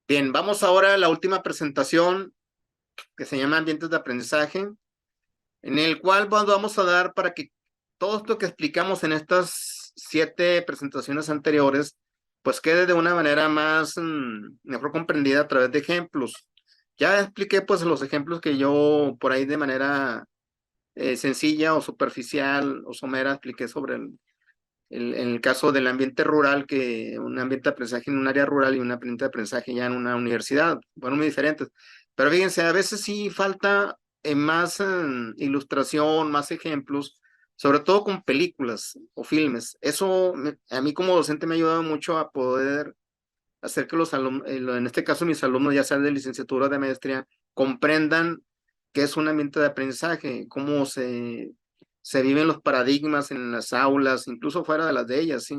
Bien, vamos ahora a la última presentación que se llama Ambientes de Aprendizaje, en el cual vamos a dar para que todo esto que explicamos en estas 7 presentaciones anteriores, pues quede de una manera más, mejor comprendida a través de ejemplos. Ya expliqué pues los ejemplos que yo por ahí de manera sencilla o superficial o somera expliqué sobre en el caso del ambiente rural, que un ambiente de aprendizaje en un área rural y un ambiente de aprendizaje ya en una universidad, bueno, muy diferentes. Pero fíjense, a veces sí falta más ilustración, más ejemplos, sobre todo con películas o filmes. Eso a mí como docente me ha ayudado mucho a poder hacer que los alumnos, en este caso mis alumnos, ya sean de licenciatura o de maestría, comprendan qué es un ambiente de aprendizaje, cómo se viven los paradigmas en las aulas, incluso fuera de las de ellas, sí.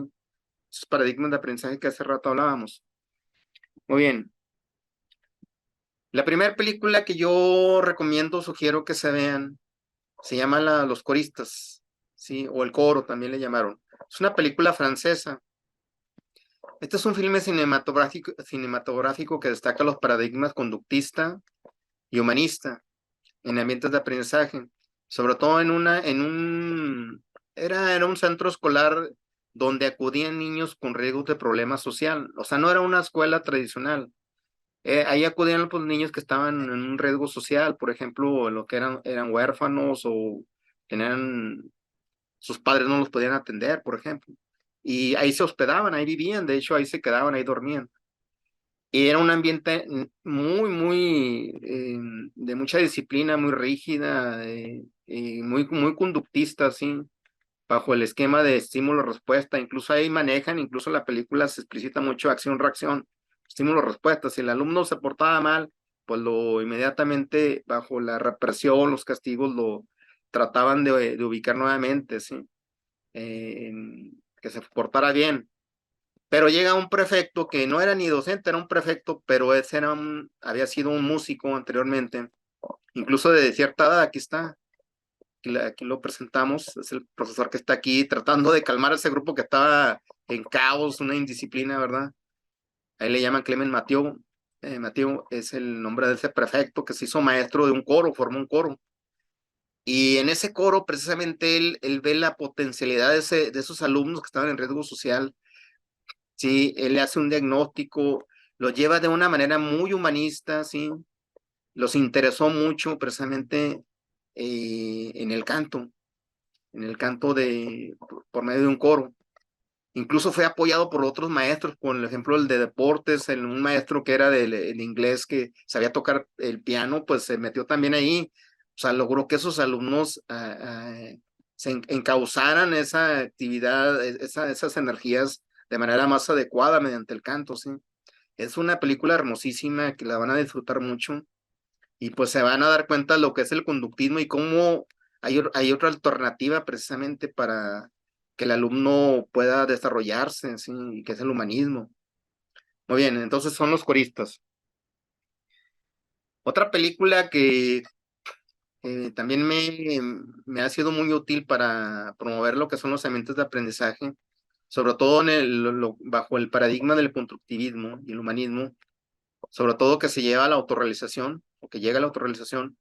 Esos paradigmas de aprendizaje que hace rato hablábamos. Muy bien. La primera película que yo recomiendo, sugiero que se vean, se llama Los Coristas, sí, o El Coro también le llamaron. Es una película francesa. Este es un filme cinematográfico que destaca los paradigmas conductista y humanista en ambientes de aprendizaje, sobre todo era un centro escolar donde acudían niños con riesgos de problema social, o sea, no era una escuela tradicional. Ahí acudían pues, niños que estaban en un riesgo social, por ejemplo, lo que eran huérfanos o tenían, sus padres no los podían atender, por ejemplo. Y ahí se hospedaban, ahí vivían, de hecho ahí se quedaban, ahí dormían. Y era un ambiente muy, de mucha disciplina, muy rígida, y muy conductista, así, bajo el esquema de estímulo-respuesta. Incluso ahí manejan, incluso la película se explicita mucho acción-reacción, estímulo-respuesta. Si el alumno se portaba mal, pues lo inmediatamente, bajo la represión, los castigos, lo trataban de ubicar nuevamente, ¿sí? Que se portara bien. Pero llega un prefecto que no era ni docente, era un prefecto, pero ese había sido un músico anteriormente, incluso de cierta edad. Aquí está, aquí lo presentamos, es el profesor que está aquí tratando de calmar a ese grupo que estaba en caos, una indisciplina, ¿verdad? Ahí le llaman Clement Mathieu. Mathieu es el nombre de ese prefecto que se hizo maestro de un coro, formó un coro. Y en ese coro, precisamente, él ve la potencialidad de esos alumnos que estaban en riesgo social. Sí, él le hace un diagnóstico, lo lleva de una manera muy humanista, sí, los interesó mucho precisamente en el canto por medio de un coro. Incluso fue apoyado por otros maestros, por ejemplo el de deportes, un maestro que era el inglés que sabía tocar el piano, pues se metió también ahí. O sea, logró que esos alumnos se encauzaran esa actividad, esas energías de manera más adecuada mediante el canto, sí. Es una película hermosísima que la van a disfrutar mucho y pues se van a dar cuenta de lo que es el conductismo y cómo hay otra alternativa precisamente para que el alumno pueda desarrollarse, ¿sí? Y que es el humanismo. Muy bien, entonces son los coristas. Otra película que también me ha sido muy útil para promover lo que son los ambientes de aprendizaje, sobre todo bajo el paradigma del constructivismo y el humanismo, sobre todo que se lleva a la autorrealización o que llega a la autorrealización.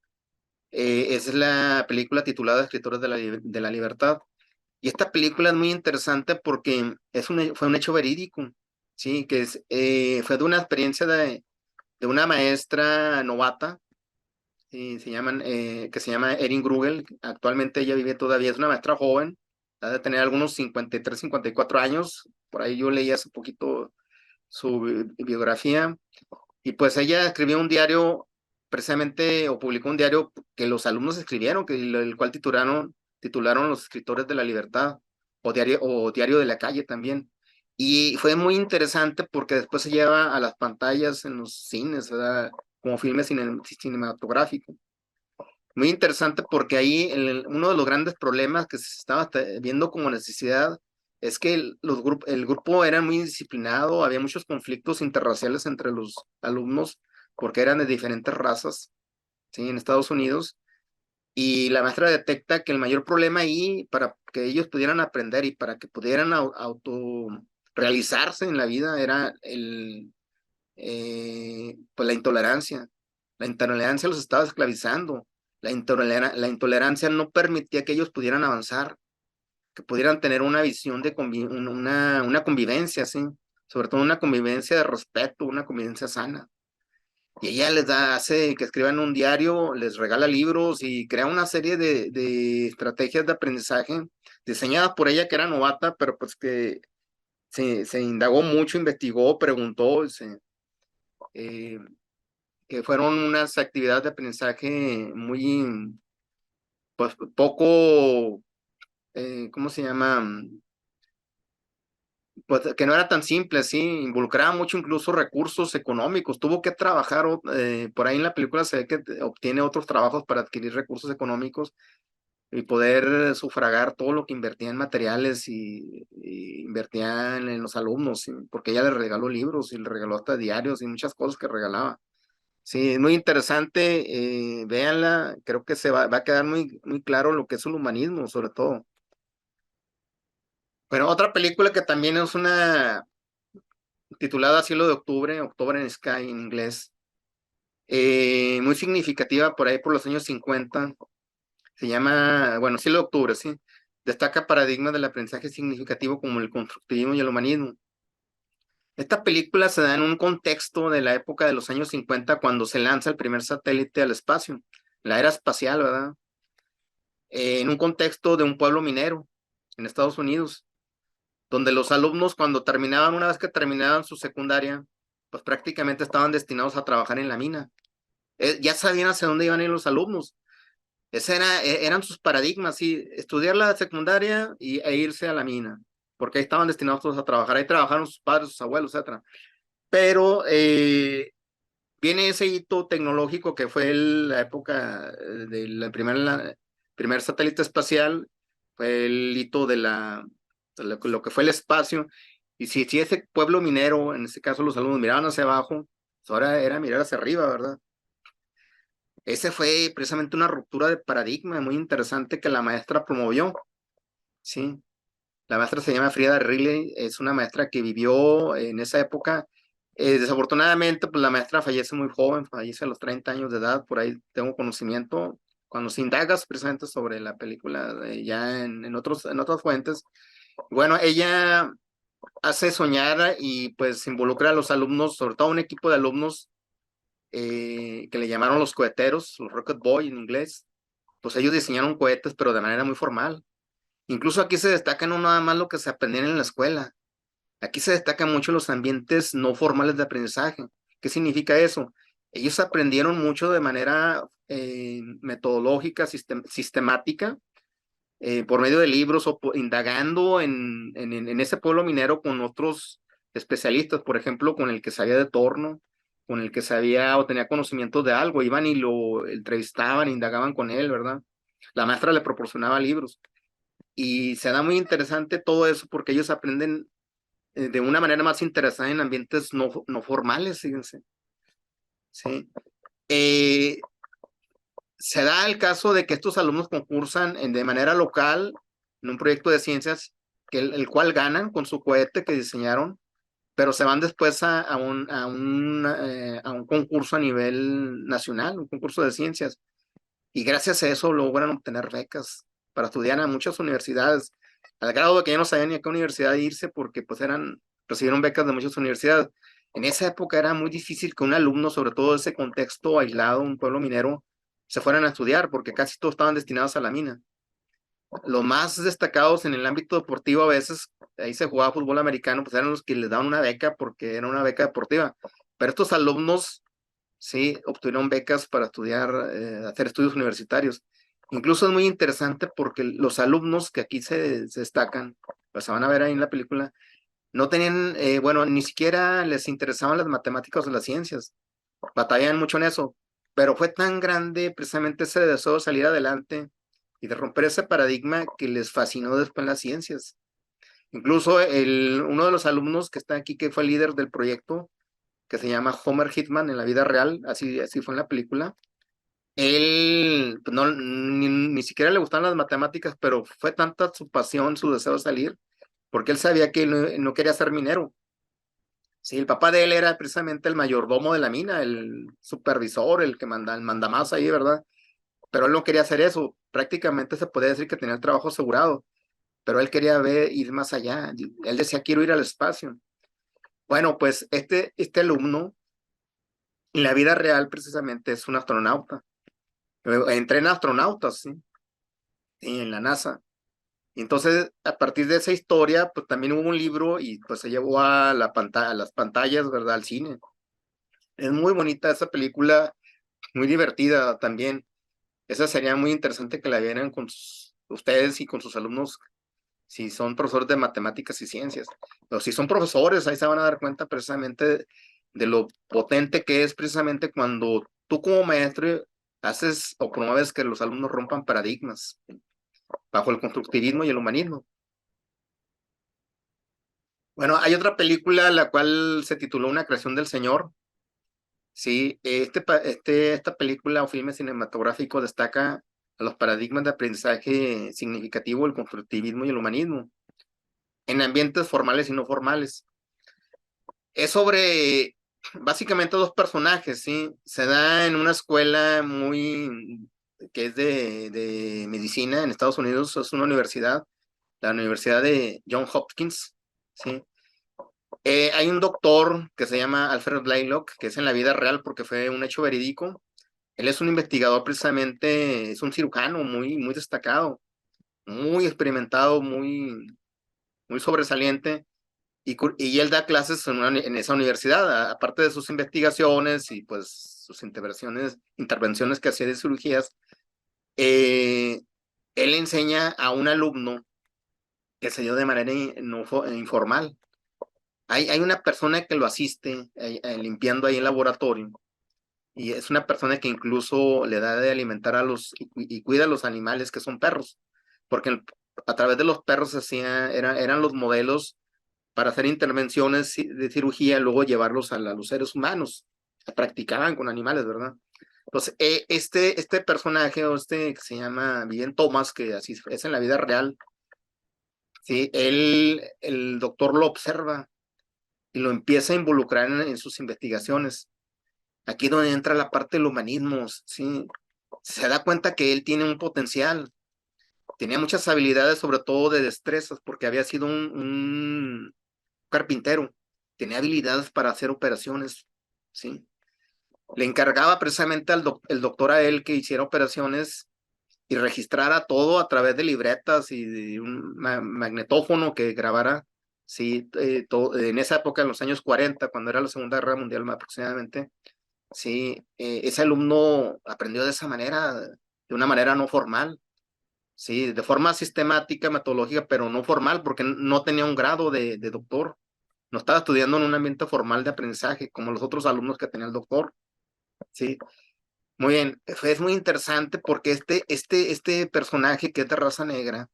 Esa es la película titulada Escritores de la Libertad. Y esta película es muy interesante porque fue un hecho verídico, ¿sí? Fue de una experiencia de una maestra novata, que se llama Erin Grugel. Actualmente ella vive todavía, es una maestra joven, ha de tener algunos 53, 54 años. Por ahí yo leí hace poquito su biografía. Y pues ella escribió un diario, precisamente, o publicó un diario que los alumnos escribieron, el cual titularon Los Escritores de la Libertad, o Diario de la Calle también. Y fue muy interesante porque después se lleva a las pantallas en los cines, ¿verdad? Como filme cinematográfico. Muy interesante porque ahí uno de los grandes problemas que se estaba viendo como necesidad es que el grupo era muy disciplinado, había muchos conflictos interraciales entre los alumnos porque eran de diferentes razas, ¿sí? En Estados Unidos. Y la maestra detecta que el mayor problema ahí para que ellos pudieran aprender y para que pudieran auto realizarse en la vida era pues la intolerancia los estaba esclavizando, la intolerancia no permitía que ellos pudieran avanzar, que pudieran tener una visión de una convivencia, ¿sí? Sobre todo una convivencia de respeto, una convivencia sana. Y ella les hace que escriban un diario, les regala libros y crea una serie de estrategias de aprendizaje diseñadas por ella, que era novata, pero pues que se indagó mucho, investigó, preguntó, eh, que fueron unas actividades de aprendizaje muy, pues poco, ¿cómo se llama? Pues que no era tan simple, sí, involucraba mucho incluso recursos económicos, tuvo que trabajar, por ahí en la película se ve que obtiene otros trabajos para adquirir recursos económicos y poder sufragar todo lo que invertía en materiales y invertía en los alumnos, sí, porque ella le regaló libros y le regaló hasta diarios y muchas cosas que regalaba. Sí, es muy interesante, véanla, creo que va a quedar muy claro lo que es el humanismo, sobre todo. Pero otra película que también es una titulada Cielo de Octubre, October in Sky en inglés, muy significativa por ahí por los años 50, se llama, bueno, Cielo de Octubre, sí, destaca paradigmas del aprendizaje significativo como el constructivismo y el humanismo. Esta película se da en un contexto de la época de los años 50 cuando se lanza el primer satélite al espacio, la era espacial, ¿verdad? En un contexto de un pueblo minero en Estados Unidos, donde los alumnos cuando terminaban, una vez que terminaban su secundaria, pues prácticamente estaban destinados a trabajar en la mina. Ya sabían hacia dónde iban a ir los alumnos. Eran sus paradigmas, sí, estudiar la secundaria e irse a la mina, porque ahí estaban destinados todos a trabajar, ahí trabajaron sus padres, sus abuelos, etcétera. Pero viene ese hito tecnológico que fue la época del primer satélite espacial, fue el hito lo que fue el espacio. Y si ese pueblo minero, en este caso los alumnos miraban hacia abajo, pues ahora era mirar hacia arriba, ¿verdad? Ese fue precisamente una ruptura de paradigma muy interesante que la maestra promovió, ¿sí? La maestra se llama Frida Riley, es una maestra que vivió en esa época. Desafortunadamente, pues la maestra fallece muy joven, fallece a los 30 años de edad, por ahí tengo conocimiento. Cuando se indagas precisamente sobre la película, ya en otras fuentes, bueno, ella hace soñar y pues involucra a los alumnos, sobre todo un equipo de alumnos que le llamaron los coheteros, los Rocket Boy en inglés. Pues ellos diseñaron cohetes, pero de manera muy formal. Incluso aquí se destaca no nada más lo que se aprendía en la escuela. Aquí se destacan mucho los ambientes no formales de aprendizaje. ¿Qué significa eso? Ellos aprendieron mucho de manera metodológica, sistemática, por medio de libros o indagando en ese pueblo minero con otros especialistas, por ejemplo, con el que sabía de torno, con el que sabía o tenía conocimiento de algo, iban y lo entrevistaban, indagaban con él, ¿verdad? La maestra le proporcionaba libros. Y se da muy interesante todo eso porque ellos aprenden de una manera más interesada en ambientes no formales, fíjense. ¿Sí? Eh, Se da el caso de que estos alumnos concursan de manera local en un proyecto de ciencias, el cual ganan con su cohete que diseñaron, pero se van después a un concurso a nivel nacional, un concurso de ciencias, y gracias a eso logran obtener becas para estudiar en muchas universidades, al grado de que ya no sabían ni a qué universidad irse porque pues recibieron becas de muchas universidades. En esa época era muy difícil que un alumno, sobre todo de ese contexto aislado, un pueblo minero, se fueran a estudiar porque casi todos estaban destinados a la mina. Los más destacados en el ámbito deportivo a veces, ahí se jugaba fútbol americano, pues eran los que les daban una beca porque era una beca deportiva. Pero estos alumnos sí obtuvieron becas para estudiar, hacer estudios universitarios. Incluso es muy interesante porque los alumnos que aquí se destacan, pues se van a ver ahí en la película, no tenían, bueno, ni siquiera les interesaban las matemáticas o las ciencias, batallaban mucho en eso, pero fue tan grande precisamente ese deseo de salir adelante y de romper ese paradigma que les fascinó después las ciencias. Incluso uno de los alumnos que está aquí, que fue el líder del proyecto, que se llama Homer Hitman en la vida real, así fue en la película. Él pues, no, ni siquiera le gustaban las matemáticas, pero fue tanta su pasión, su deseo de salir, porque él sabía que no quería ser minero. Sí, el papá de él era precisamente el mayordomo de la mina, el supervisor, el que manda, el mandamás ahí, ¿verdad? Pero él no quería hacer eso. Prácticamente se podía decir que tenía el trabajo asegurado, pero él quería ver, ir más allá. Él decía, quiero ir al espacio. Bueno, pues este alumno, en la vida real precisamente es un astronauta. Entrena astronautas, ¿sí? Sí, en la NASA. Y entonces, a partir de esa historia, pues también hubo un libro y pues se llevó a la pantalla, a las pantallas, ¿verdad? Al cine. Es muy bonita esa película, muy divertida también. Esa sería muy interesante que la vieran con ustedes y con sus alumnos, si son profesores de matemáticas y ciencias. O si son profesores, ahí se van a dar cuenta precisamente de lo potente que es precisamente cuando tú como maestro haces o promueves que los alumnos rompan paradigmas bajo el constructivismo y el humanismo. Bueno, hay otra película la cual se tituló Una creación del Señor. Sí, esta película o filme cinematográfico destaca a los paradigmas de aprendizaje significativo, el constructivismo y el humanismo, en ambientes formales y no formales. Es sobre básicamente dos personajes, ¿sí? Se da en una escuela muy que es de medicina en Estados Unidos, es una universidad, la Universidad de John Hopkins, ¿sí? Hay un doctor que se llama Alfred Blaylock, que es en la vida real porque fue un hecho verídico. Él es un investigador precisamente, es un cirujano muy destacado, muy experimentado, muy sobresaliente, y él da clases en esa universidad, aparte de sus investigaciones y pues sus intervenciones que hacía de cirugías. Él enseña a un alumno que se dio de manera informal. Hay una persona que lo asiste limpiando ahí el laboratorio. Y es una persona que incluso le da de alimentar y cuida a los animales que son perros, porque a través de los perros eran los modelos para hacer intervenciones de cirugía, luego llevarlos a los seres humanos, que practicaban con animales, ¿verdad? Entonces, este personaje, o que se llama Bien Thomas, que así es en la vida real, ¿sí? El doctor lo observa y lo empieza a involucrar en sus investigaciones. Aquí es donde entra la parte del humanismo, ¿sí? Se da cuenta que él tiene un potencial, tenía muchas habilidades, sobre todo de destrezas, porque había sido un carpintero, tenía habilidades para hacer operaciones, ¿sí? Le encargaba precisamente el doctor a él que hiciera operaciones y registrara todo a través de libretas y de un magnetófono que grabara, sí, en esa época, en los años 40, cuando era la Segunda Guerra Mundial aproximadamente. Sí, ese alumno aprendió de esa manera, de una manera no formal, sí, de forma sistemática, metodológica, pero no formal, porque no tenía un grado de doctor, no estaba estudiando en un ambiente formal de aprendizaje, como los otros alumnos que tenía el doctor, sí. Muy bien, es muy interesante porque este personaje que es de raza negra,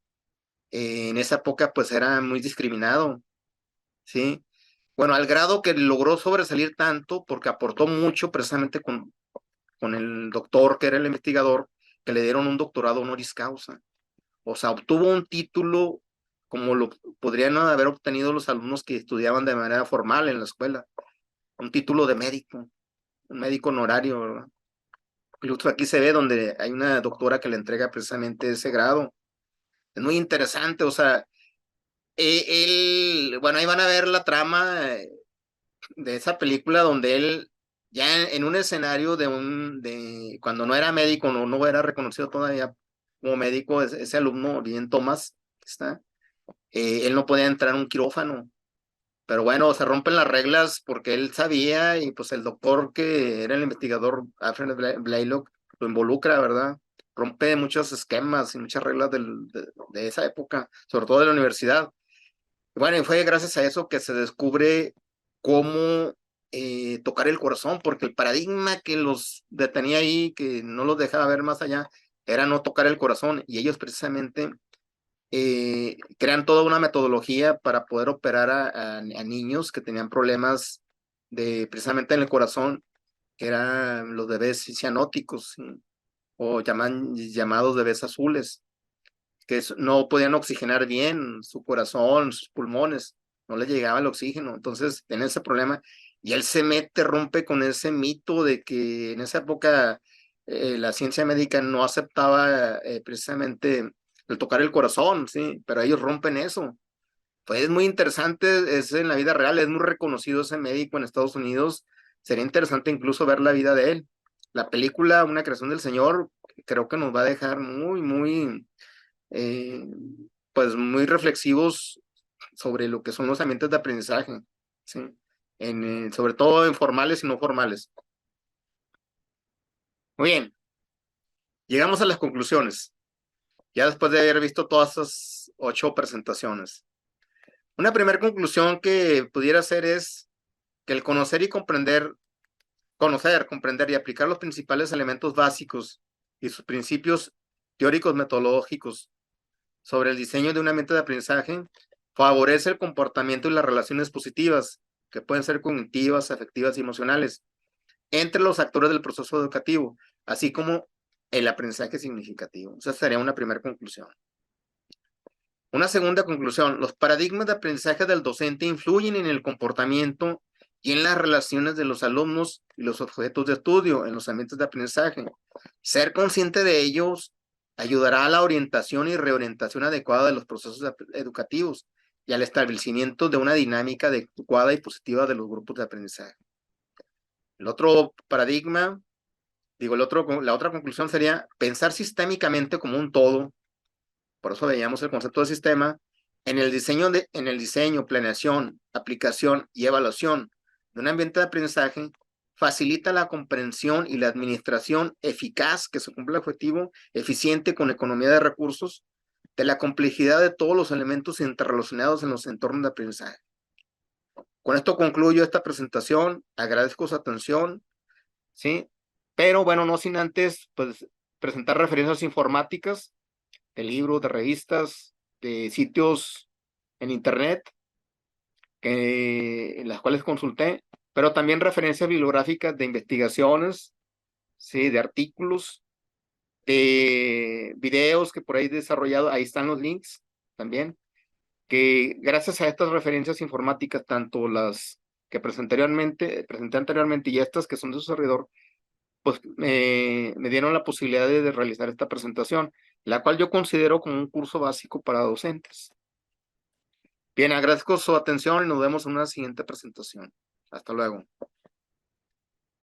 en esa época pues era muy discriminado, sí. Bueno, al grado que logró sobresalir tanto porque aportó mucho precisamente con el doctor que era el investigador, que le dieron un doctorado honoris causa. O sea, obtuvo un título como lo podrían haber obtenido los alumnos que estudiaban de manera formal en la escuela, un título de médico, un médico honorario, ¿verdad? Incluso aquí se ve donde hay una doctora que le entrega precisamente ese grado. Es muy interesante, o sea, bueno, ahí van a ver la trama de esa película donde él ya en un escenario de cuando no era médico, no era reconocido todavía como médico, ese alumno, bien Tomás, está, él no podía entrar a un quirófano, pero bueno, se rompen las reglas porque él sabía y pues el doctor que era el investigador, Alfred Blaylock, lo involucra, ¿verdad? Rompe muchos esquemas y muchas reglas de esa época, sobre todo de la universidad. Bueno, y fue gracias a eso que se descubre cómo tocar el corazón, porque el paradigma que los detenía ahí, que no los dejaba ver más allá, era no tocar el corazón. Y ellos precisamente crean toda una metodología para poder operar a niños que tenían problemas precisamente en el corazón, que eran los bebés cianóticos, ¿sí? O llamados bebés azules, que no podían oxigenar bien su corazón, sus pulmones. no les llegaba el oxígeno, entonces tenía ese problema y él se mete, rompe con ese mito de que en esa época la ciencia médica no aceptaba precisamente el tocar el corazón, sí, pero ellos rompen eso. Pues es muy interesante, es en la vida real, es muy reconocido ese médico en Estados Unidos. Sería interesante incluso ver la vida de él. La película, Una creación del Señor, creo que nos va a dejar eh, pues muy reflexivos sobre lo que son los ambientes de aprendizaje, ¿sí? Sobre todo en formales y no formales. Muy bien, llegamos a las conclusiones, ya después de haber visto todas esas 8 presentaciones. Una primera conclusión que pudiera ser es que el conocer, comprender y aplicar los principales elementos básicos y sus principios teóricos metodológicos sobre el diseño de un ambiente de aprendizaje favorece el comportamiento y las relaciones positivas, que pueden ser cognitivas, afectivas y emocionales, entre los actores del proceso educativo, así como el aprendizaje significativo. Esa sería una primera conclusión. Una segunda conclusión, los paradigmas de aprendizaje del docente influyen en el comportamiento y en las relaciones de los alumnos y los objetos de estudio en los ambientes de aprendizaje. Ser consciente de ellos ayudará a la orientación y reorientación adecuada de los procesos educativos y al establecimiento de una dinámica adecuada y positiva de los grupos de aprendizaje. El otro paradigma, la otra conclusión sería pensar sistémicamente como un todo. Por eso veíamos el concepto de sistema en el diseño, planeación, aplicación y evaluación de un ambiente de aprendizaje, facilita la comprensión y la administración eficaz, que se cumple el objetivo, eficiente con economía de recursos, de la complejidad de todos los elementos interrelacionados en los entornos de aprendizaje. Con esto concluyo esta presentación, agradezco su atención, ¿sí? Pero bueno, no sin antes, pues, presentar referencias informáticas de libros, de revistas, de sitios en internet, en las cuales consulté, pero también referencias bibliográficas de investigaciones, sí, de artículos, de videos que por ahí he desarrollado, ahí están los links también, que gracias a estas referencias informáticas, tanto las que presenté anteriormente y estas que son de su servidor, pues me dieron la posibilidad de realizar esta presentación, la cual yo considero como un curso básico para docentes. Bien, agradezco su atención y nos vemos en una siguiente presentación. Hasta luego.